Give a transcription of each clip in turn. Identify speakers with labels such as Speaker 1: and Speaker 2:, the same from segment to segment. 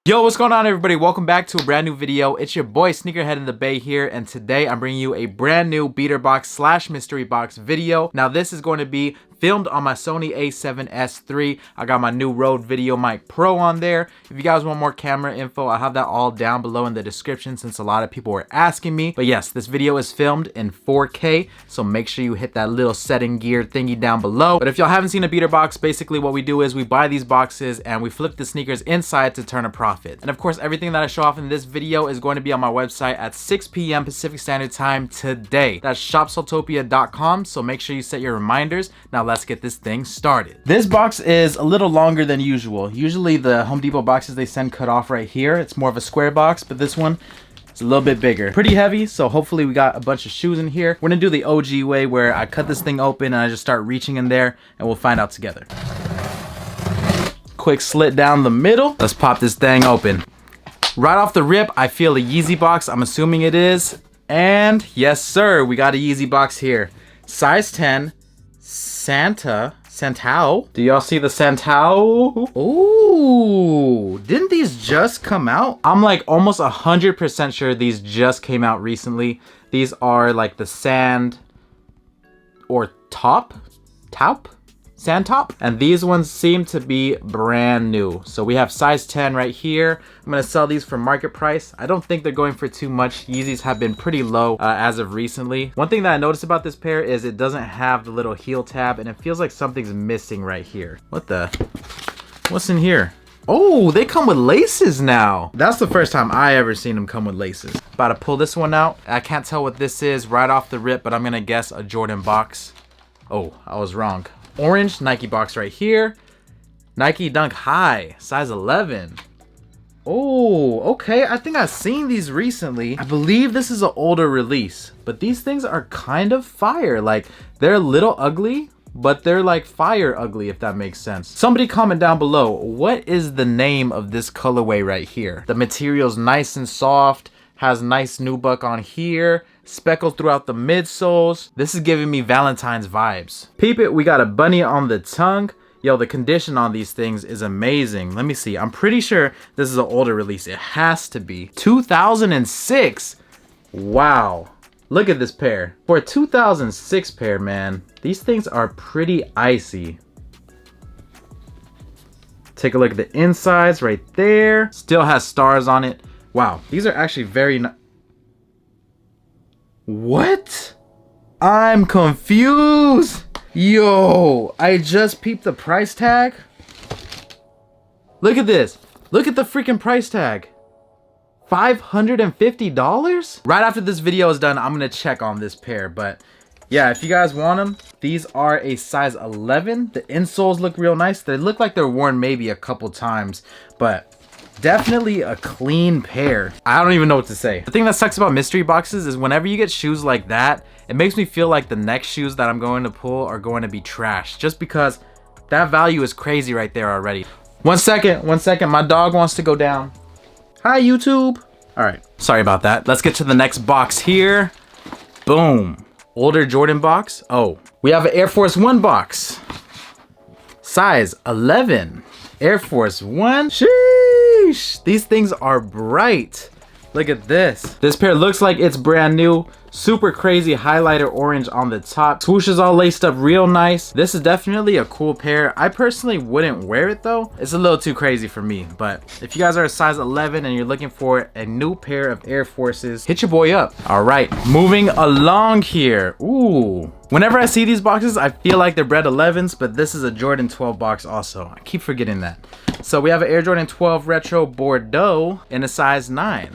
Speaker 1: Yo, what's going on, everybody? Welcome back to a brand new video. It's your boy Sneakerhead in the Bay here, and today I'm bringing you a brand new beater box slash mystery box video. Now this is going to be filmed on my Sony a7S III. I got my new Rode Video Mic Pro on there. If you guys want more camera info, I'll have that all down below in the description since a lot of people were asking me. But yes, this video is filmed in 4K, so make sure you hit that little setting gear thingy down below. But if y'all haven't seen a beater box, basically what we do is we buy these boxes and we flip the sneakers inside to turn a profit. And of course, everything that I show off in this video is going to be on my website at 6 p.m. Pacific Standard Time today. That's shopsaltopia.com, so make sure you set your reminders. Now let's get this thing started. This box is a little longer than usual. Usually the Home Depot boxes they send cut off right here. It's more of a square box, but this one is a little bit bigger. Pretty heavy, so hopefully we got a bunch of shoes in here. We're gonna do the OG way where I cut this thing open and I just start reaching in there and we'll find out together. Quick slit down the middle. Let's pop this thing open. Right off the rip, I feel a Yeezy box. I'm assuming it is. And yes, sir, we got a Yeezy box here. Size 10. Santao. Do y'all see the Santao? Ooh, didn't these just come out? I'm like almost 100% sure these just came out recently. These are like the sand or taupe? Sand top, and these ones seem to be brand new. So we have size 10 right here. I'm gonna sell these for market price. I don't think they're going for too much. Yeezys have been pretty low as of recently. One thing that I noticed about this pair is it doesn't have the little heel tab, and it feels like something's missing right here. What's in here? Oh, they come with laces now. That's the first time I ever seen them come with laces. About to pull this one out. I can't tell what this is right off the rip, but I'm gonna guess a Jordan box. Oh, I was wrong. Orange Nike box right here. Nike Dunk High, size 11. Oh, okay. I think I've seen these recently. I believe this is an older release, but these things are kind of fire. Like, they're a little ugly, but they're like fire ugly, if that makes sense. Somebody comment down below, what is the name of this colorway right here? The material's nice and soft, has nice nubuck on here, speckled throughout the midsoles. This is giving me Valentine's vibes. Peep it, we got a bunny on the tongue. Yo, the condition on these things is amazing. Let me see. I'm pretty sure this is an older release. It has to be. 2006. Wow. Look at this pair. For a 2006 pair, man, these things are pretty icy. Take a look at the insides right there. Still has stars on it. Wow, these are actually very nice. What? I'm confused. Yo, I just peeped the price tag. Look at this. Look at the freaking price tag. $550? Right after this video is done, I'm gonna check on this pair, but yeah, if you guys want them, these are a size 11. The insoles look real nice. They look like they're worn maybe a couple times, but definitely a clean pair. I don't even know what to say. The thing that sucks about mystery boxes is whenever you get shoes like that, it makes me feel like the next shoes that I'm going to pull are going to be trash, just because that value is crazy right there already. One second, my dog wants to go down. Hi, YouTube. All right, sorry about that. Let's get to the next box here. Boom. Older Jordan box. Oh, we have an Air Force One box. Size 11. Air Force One. Sheesh. These things are bright. Look at this. This pair looks like it's brand new. Super crazy highlighter orange on the top. Swoosh is all laced up real nice. This is definitely a cool pair. I personally wouldn't wear it though. It's a little too crazy for me. But if you guys are a size 11 and you're looking for a new pair of Air Forces, hit your boy up. All right, moving along here. Ooh. Whenever I see these boxes, I feel like they're bred 11s, but this is a Jordan 12 box also. I keep forgetting that. So we have an Air Jordan 12 Retro Bordeaux in a size 9.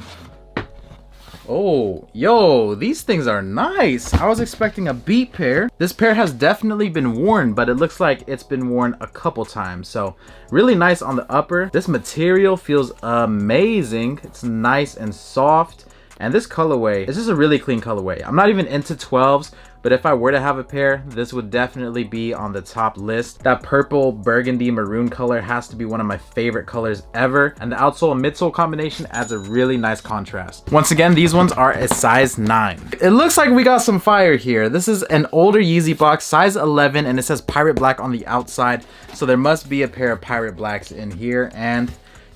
Speaker 1: Oh, yo, these things are nice. I was expecting a beat pair. This pair has definitely been worn, but it looks like it's been worn a couple times. So really nice on the upper. This material feels amazing. It's nice and soft. And this colorway is just a really clean colorway. I'm not even into 12s, but if I were to have a pair, this would definitely be on the top list. That purple burgundy maroon color has to be one of my favorite colors ever. And the outsole and midsole combination adds a really nice contrast. Once again, these ones are a size 9. It looks like we got some fire here. This is an older Yeezy box, size 11, and it says Pirate Black on the outside. So there must be a pair of Pirate Blacks in here. And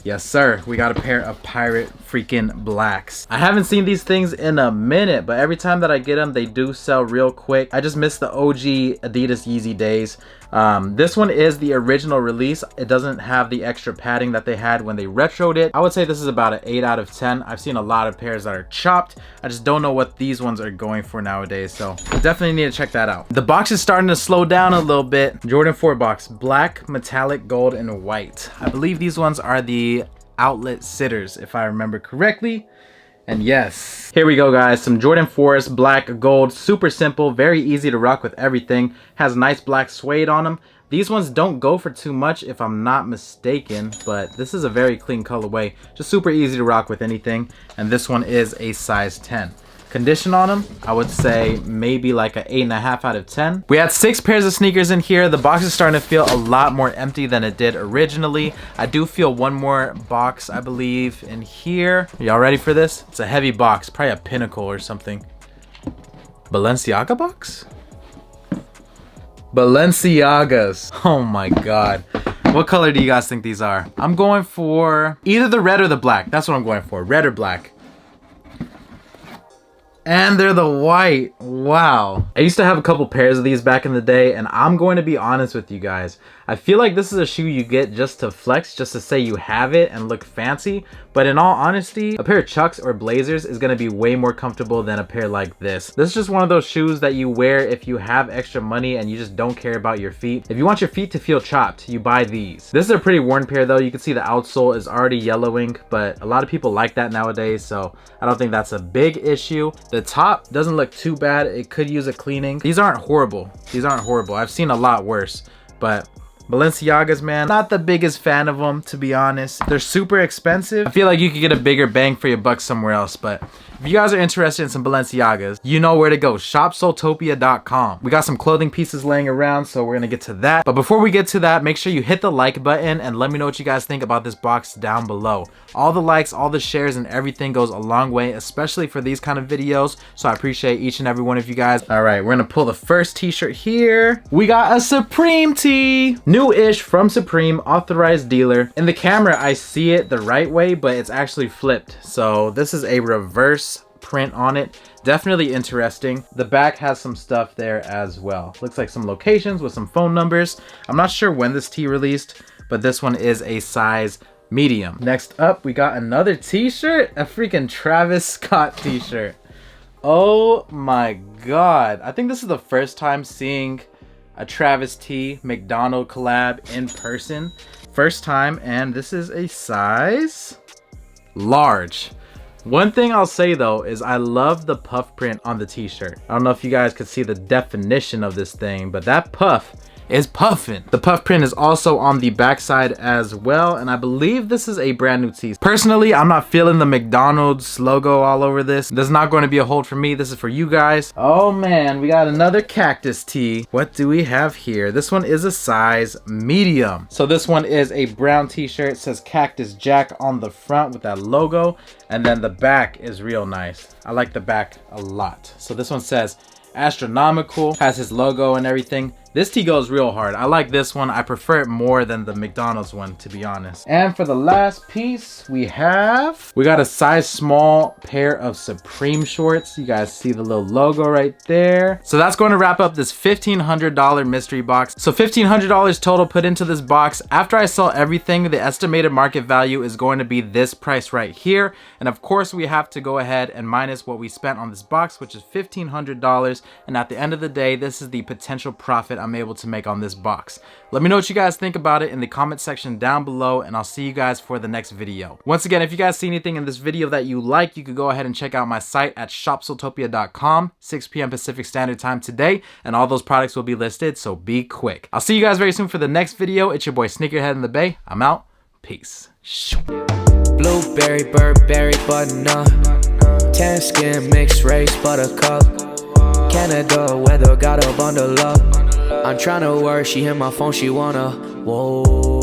Speaker 1: Yes, sir. We got a pair of pirate freaking blacks. I haven't seen these things in a minute, but every time that I get them, they do sell real quick. I just miss the OG Adidas Yeezy days. This one is the original release. It doesn't have the extra padding that they had when they retroed it. I would say this is about an 8 out of 10. I've seen a lot of pairs that are chopped. I just don't know what these ones are going for nowadays, so definitely need to check that out. The box is starting to slow down a little bit. Jordan 4 box, black, metallic, gold, and white. I believe these ones are the outlet sitters, if I remember correctly. And yes, here we go, guys. Some Jordan 4s, black, gold, super simple, very easy to rock with everything. Has nice black suede on them. These ones don't go for too much if I'm not mistaken, but this is a very clean colorway. Just super easy to rock with anything. And this one is a size 10. Condition on them, I would say maybe like an 8.5 out of 10. We had 6 pairs of sneakers in here. The box is starting to feel a lot more empty than it did originally. I do feel one more box, I believe, in here. Y'all ready for this? It's a heavy box, probably a Pinnacle or something. Balenciaga box? Balenciagas. Oh my God. What color do you guys think these are? I'm going for either the red or the black. That's what I'm going for, red or black. And they're the white. Wow. I used to have a couple pairs of these back in the day, and I'm going to be honest with you guys. I feel like this is a shoe you get just to flex, just to say you have it and look fancy. But in all honesty, a pair of Chucks or Blazers is going to be way more comfortable than a pair like this. This is just one of those shoes that you wear if you have extra money and you just don't care about your feet. If you want your feet to feel chopped, you buy these. This is a pretty worn pair though. You can see the outsole is already yellowing, but a lot of people like that nowadays, so I don't think that's a big issue. The top doesn't look too bad. It could use a cleaning. These aren't horrible. These aren't horrible. I've seen a lot worse, but Balenciagas, man, not the biggest fan of them, to be honest. They're super expensive. I feel like you could get a bigger bang for your buck somewhere else, but if you guys are interested in some Balenciagas, you know where to go. shopsoultopia.com. We got some clothing pieces laying around, so we're gonna get to that. But before we get to that, make sure you hit the like button and let me know what you guys think about this box down below. All the likes, all the shares, and everything goes a long way, especially for these kind of videos, so I appreciate each and every one of you guys. All right, we're gonna pull the first t-shirt here. We got a Supreme tee. New-ish from Supreme, authorized dealer. In the camera, I see it the right way, but it's actually flipped. So this is a reverse print on it. Definitely interesting. The back has some stuff there as well. Looks like some locations with some phone numbers. I'm not sure when this tee released, but this one is a size medium. Next up, we got another t-shirt, a freaking Travis Scott t-shirt. Oh my God. I think this is the first time seeing a Travis T McDonald collab in person. First time, and this is a size large. One thing I'll say though is I love the puff print on the t-shirt. I don't know if you guys could see the definition of this thing, but that puff is puffing. The puff print is also on the backside as well, and I believe this is a brand new tee. Personally, I'm not feeling the McDonald's logo all over this. This is not going to be a hold for me. This is for you guys. Oh man, we got another cactus tee. What do we have here? This one is a size medium. So this one is a brown t-shirt. It says Cactus Jack on the front with that logo, and then the back is real nice. I like the back a lot. So this one says astronomical, has his logo and everything. This tee goes real hard. I like this one. I prefer it more than the McDonald's one, to be honest. And for the last piece, we got a size small pair of Supreme shorts. You guys see the little logo right there. So that's going to wrap up this $1,500 mystery box. So $1,500 total put into this box. After I sell everything, the estimated market value is going to be this price right here. And of course, we have to go ahead and minus what we spent on this box, which is $1,500. And at the end of the day, this is the potential profit I'm able to make on this box. Let me know what you guys think about it in the comment section down below, and I'll see you guys for the next video. Once again, if you guys see anything in this video that you like, you could go ahead and check out my site at shopsoultopia.com, 6 p.m. Pacific Standard Time today, and all those products will be listed, so be quick. I'll see you guys very soon for the next video. It's your boy Sneakerhead in the Bay. I'm out. Peace.
Speaker 2: Blueberry, Burberry, button-up, tan skin, mixed race, buttercup, Canada weather, got a bundle up. I'm tryna work, she hit my phone, she wanna, whoa.